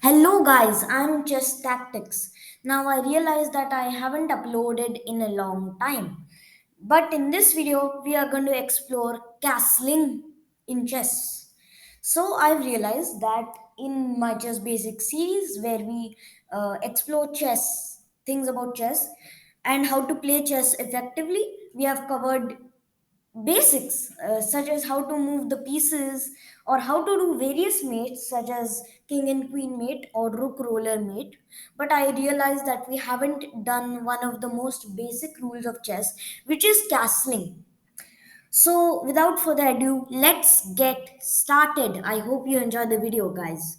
Hello guys, I'm Chess Tactics. Now I realize that I haven't uploaded in a long time. But in this video, we are going to explore castling in chess. So I've realized that in my chess basic series where we explore chess, things about chess, and how to play chess effectively, we have covered basics such as how to move the pieces or how to do various mates such as king and queen mate or rook roller mate, but I realized that we haven't done one of the most basic rules of chess, which is castling. So without further ado, let's get started. I hope you enjoy the video, guys.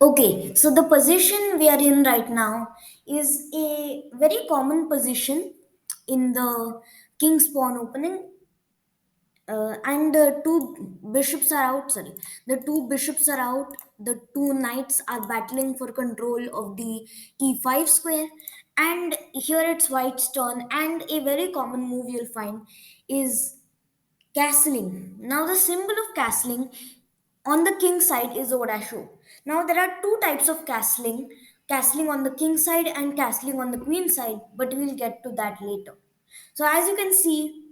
Okay, so the position we are in right now is a very common position in the king's pawn opening, and the two bishops are out. Sorry, the two bishops are out. The two knights are battling for control of the e5 square, and here it's white's turn. And a very common move you'll find is castling. Now, the symbol of castling on the king side is what I show. Now, there are two types of castling: castling on the king side and castling on the queen side. But we'll get to that later. So, as you can see,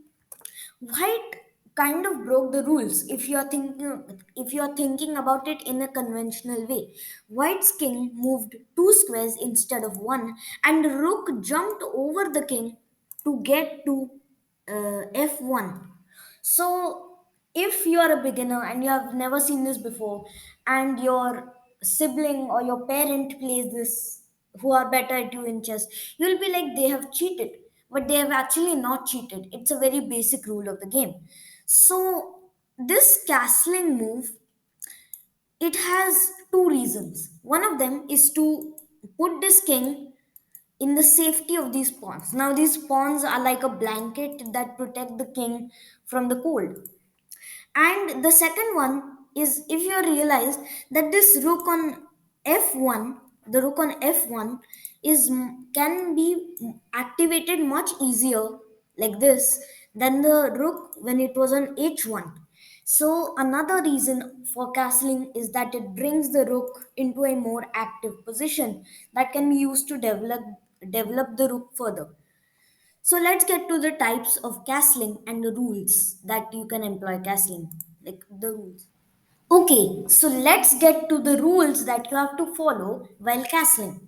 White kind of broke the rules if you're thinking about it in a conventional way. White's king moved two squares instead of one, and rook jumped over the king to get to f1. So if you are a beginner and you have never seen this before, and your sibling or your parent plays this, who are better at you in chess, you'll be like, they have cheated. But they have actually not cheated. It's a very basic rule of the game. So this castling move, it has two reasons. One of them is to put this king in the safety of these pawns. Now these pawns are like a blanket that protect the king from the cold. And the second one is, if you realize that this rook on f1, the rook on f1 can be activated much easier like this than the rook when it was on h1. So another reason for castling is that it brings the rook into a more active position that can be used to develop the rook further. So let's get to the types of castling and the rules that you can employ castling, like the rules. Okay, so let's get to the rules that you have to follow while castling.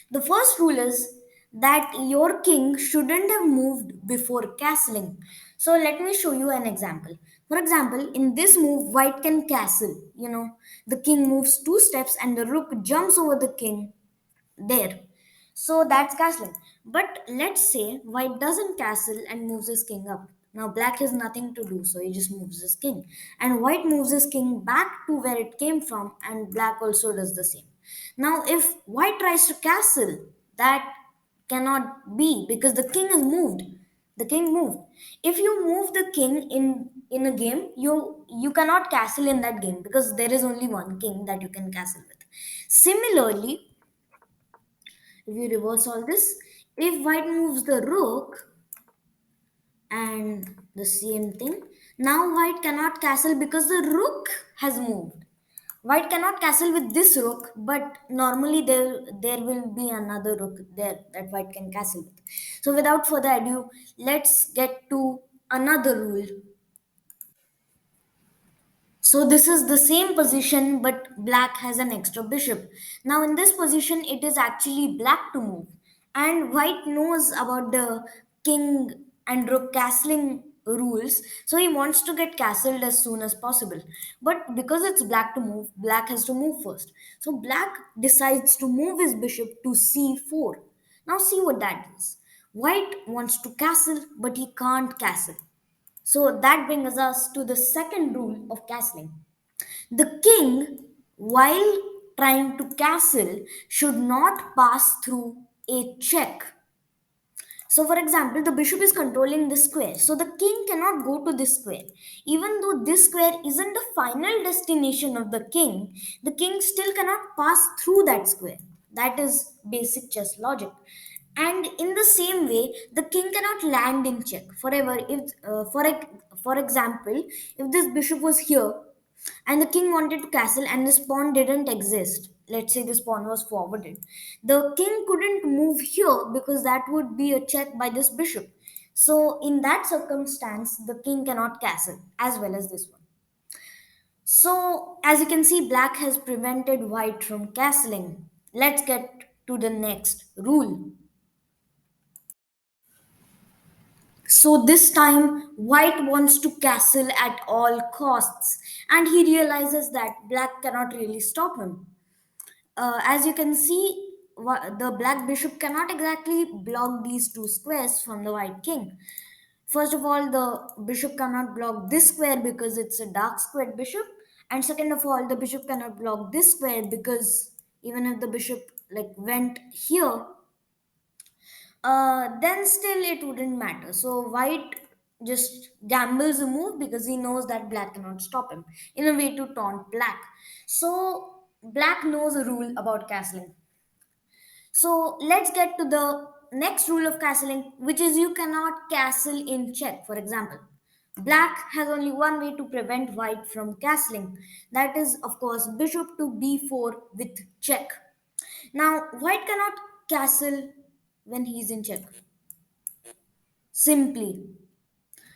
The first rule is that your king shouldn't have moved before castling. So let me show you an example. For example, in this move, white can castle. The king moves two steps and the rook jumps over the king there. So that's castling. But let's say white doesn't castle and moves his king up. Now black has nothing to do, so he just moves his king. And white moves his king back to where it came from, and black also does the same. Now, if white tries to castle, that cannot be because the king is moved. The king moved. If you move the king in a game, you cannot castle in that game because there is only one king that you can castle with. Similarly, if you reverse all this, if white moves the rook and the same thing, now white cannot castle because the rook has moved. White cannot castle with this rook, but normally there will be another rook there that white can castle with. So without further ado, let's get to another rule. So this is the same position, but black has an extra bishop. Now in this position, it is actually black to move. And white knows about the king and rook castling rules. So he wants to get castled as soon as possible. But because it's black to move, black has to move first. So black decides to move his bishop to c4. Now see what that is. White wants to castle, but he can't castle. So that brings us to the second rule of castling. The king, while trying to castle, should not pass through a check. So, for example, the bishop is controlling this square. So, the king cannot go to this square. Even though this square isn't the final destination of the king still cannot pass through that square. That is basic chess logic. And in the same way, the king cannot land in check forever. For example, if this bishop was here and the king wanted to castle and this pawn didn't exist. Let's say this pawn was forwarded. The king couldn't move here because that would be a check by this bishop. So in that circumstance the king cannot castle as well as this one. So as you can see, black has prevented white from castling. Let's get to the next rule. So this time, white wants to castle at all costs, and he realizes that black cannot really stop him. As you can see, the black bishop cannot exactly block these two squares from the white king. First of all, the bishop cannot block this square because it's a dark squared bishop, and second of all, the bishop cannot block this square because even if the bishop like went here, then still it wouldn't matter. So white just gambles a move because he knows that black cannot stop him in a way to taunt black. So black knows a rule about castling. So let's get to the next rule of castling, which is you cannot castle in check. For example, black has only one way to prevent white from castling. That is, of course, bishop to b4 with check. Now, white cannot castle when he's in check. Simply.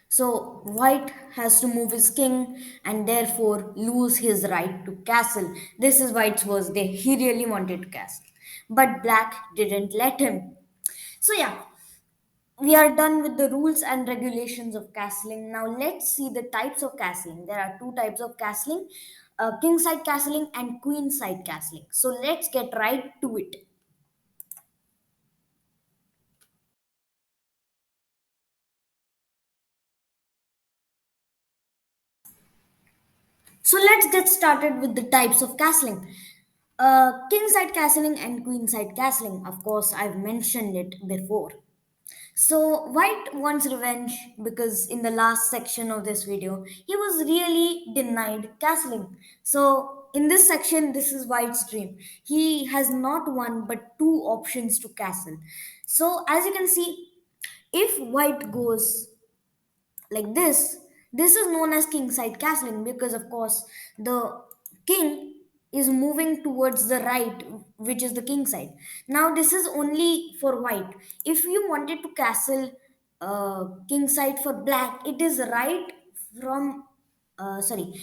So, white has to move his king and therefore lose his right to castle. This is white's worst day. He really wanted to castle. But black didn't let him. So, yeah, we are done with the rules and regulations of castling. Now, let's see the types of castling. There are two types of castling, kingside castling and queenside castling. So, let's get right to it. So let's get started with the types of castling. Kingside castling and queenside castling. Of course, I've mentioned it before. So White wants revenge because in the last section of this video, he was really denied castling. So in this section, this is White's dream. He has not one but two options to castle. So as you can see, if White goes like this is known as kingside castling because of course the king is moving towards the right, which is the king side. Now this is only for white. If you wanted to castle king side for black, it is right from sorry,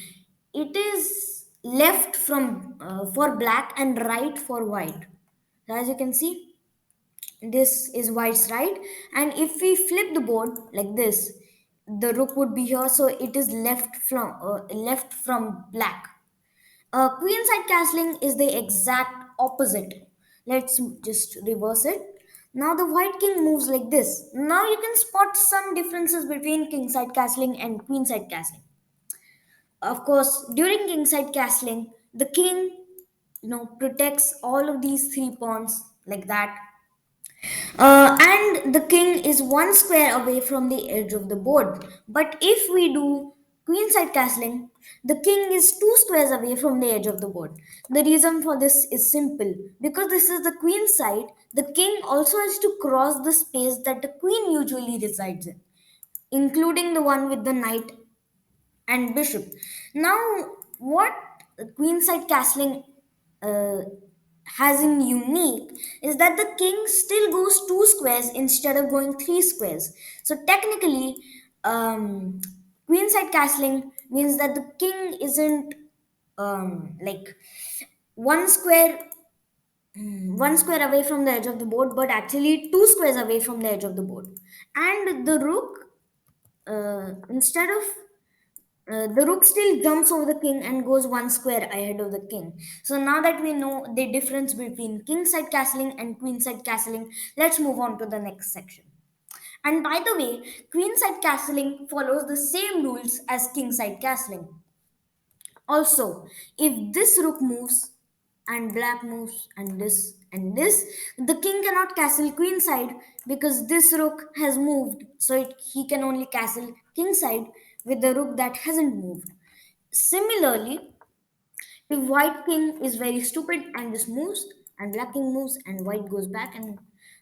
it is left from for black and right for white. So as you can see, this is white's right, and if we flip the board like this, the rook would be here, so it is left from black. Queenside castling is the exact opposite. Let's just reverse it. Now the white king moves like this. Now you can spot some differences between kingside castling and queenside castling. Of course, during kingside castling, the king protects all of these three pawns like that, and the king is one square away from the edge of the board. But if we do queenside castling, the king is two squares away from the edge of the board. The reason for this is simple. Because this is the queen side, the king also has to cross the space that the queen usually resides in, including the one with the knight and bishop. Now, what queenside castling uh, has in unique is that the king still goes two squares instead of going three squares. So technically, queenside castling means that the king isn't like one square one square away from the edge of the board, but actually two squares away from the edge of the board. And the rook, instead of the rook still jumps over the king and goes one square ahead of the king. So now that we know the difference between kingside castling and queenside castling, let's move on to the next section. And by the way, queenside castling follows the same rules as kingside castling. Also, if this rook moves and black moves and this, the king cannot castle queenside because this rook has moved. So he can only castle kingside with the rook that hasn't moved. Similarly, if white king is very stupid and this moves, and black king moves, and white goes back and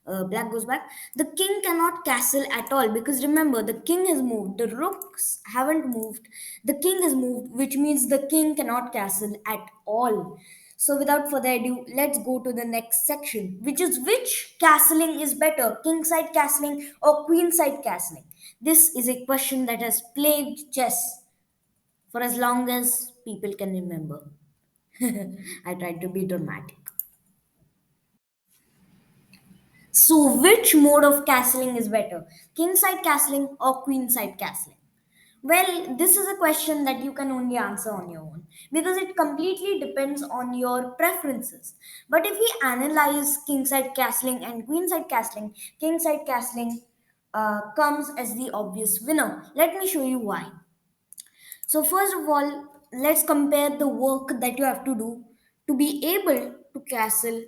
Black goes back. The king cannot castle at all because remember, the king has moved. The rooks haven't moved. The king has moved, which means the king cannot castle at all. So, without further ado, let's go to the next section, which is which castling is better, kingside castling or queenside castling? This is a question that has plagued chess for as long as people can remember. I tried to be dramatic. So, which mode of castling is better, kingside castling or queenside castling? Well, this is a question that you can only answer on your own because it completely depends on your preferences. But if we analyze kingside castling and queenside castling, kingside castling comes as the obvious winner. Let me show you why. So, first of all, let's compare the work that you have to do to be able to castle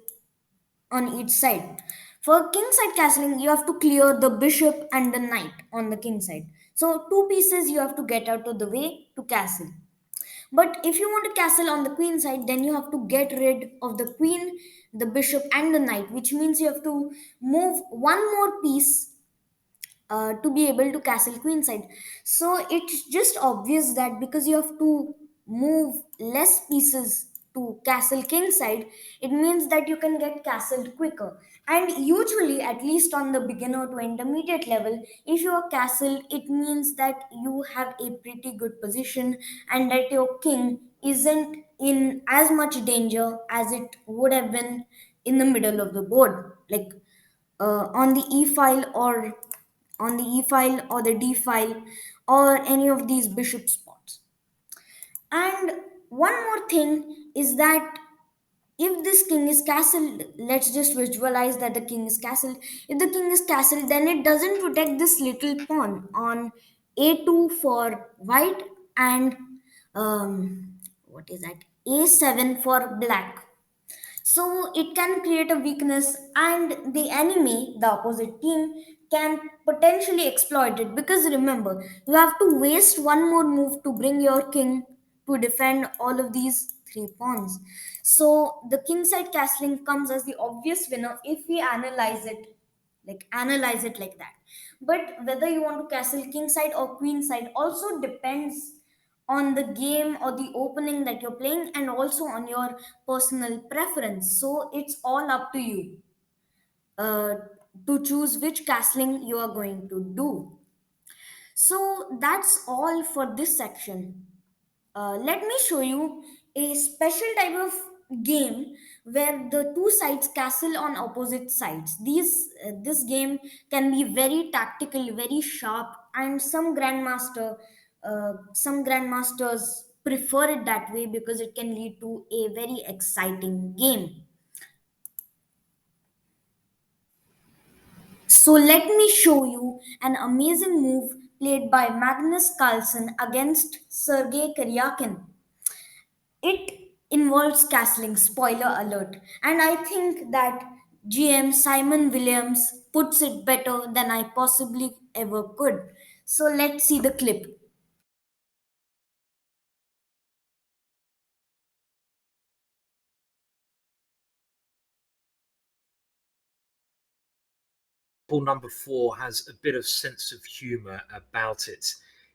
on each side. For king side castling, you have to clear the bishop and the knight on the king side. So, two pieces you have to get out of the way to castle. But if you want to castle on the queen side, then you have to get rid of the queen, the bishop, and the knight, which means you have to move one more piece to be able to castle queenside. So it's just obvious that because you have to move less pieces to castle kingside, it means that you can get castled quicker. And usually, at least on the beginner to intermediate level, if you are castled, it means that you have a pretty good position and that your king isn't in as much danger as it would have been in the middle of the board. Like on the e file or the d file or any of these bishop spots. And one more thing is that if this king is castled, let's just visualize that the king is castled. If the king is castled, then it doesn't protect this little pawn on a2 for white and what is that, a7 for black. So it can create a weakness, and the enemy, the opposite team, can potentially exploit it. Because remember, you have to waste one more move to bring your king to defend all of these three pawns. So the king side castling comes as the obvious winner if we analyze it like that. But whether you want to castle king side or queen side also depends on the game or the opening that you're playing and also on your personal preference. So it's all up to you uh, to choose which castling you are going to do. So that's all for this section. Let me show you a special type of game where the two sides castle on opposite sides. This game can be very tactical, very sharp, and some grandmasters prefer it that way because it can lead to a very exciting game. So let me show you an amazing move played by Magnus Carlsen against Sergei Karyakin. It involves castling, spoiler alert. And I think that GM Simon Williams puts it better than I possibly ever could. So let's see the clip. Number four has a bit of sense of humor about it.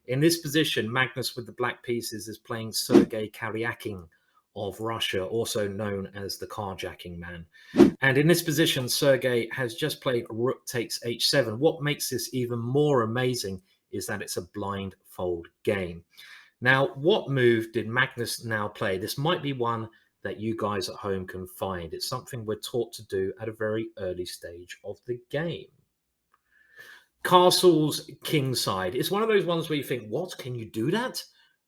In this position, Magnus with the black pieces is playing Sergei Karyakin of Russia, also known as the carjacking man. And in this position, Sergei has just played rook takes h7. What makes this even more amazing is that it's a blindfold game. Now, what move did Magnus now play? This might be one that you guys at home can find. It's something we're taught to do at a very early stage of the game. Castle's Kingside. It's one of those ones where you think, what? Can you do that?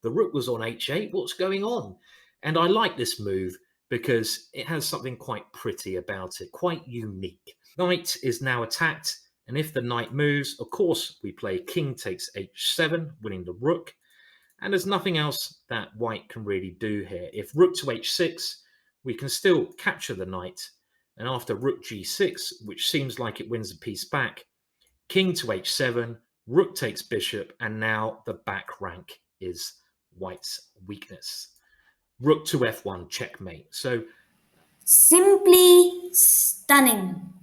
The rook was on h8. What's going on? And I like this move because it has something quite pretty about it, quite unique. Knight is now attacked, and if the knight moves, of course, we play king takes h7, winning the rook. And there's nothing else that white can really do here. If rook to h6, we can still capture the knight. And after rook g6, which seems like it wins the piece back, king to h7, rook takes bishop, and now the back rank is white's weakness. Rook to f1, checkmate. So Simply stunning.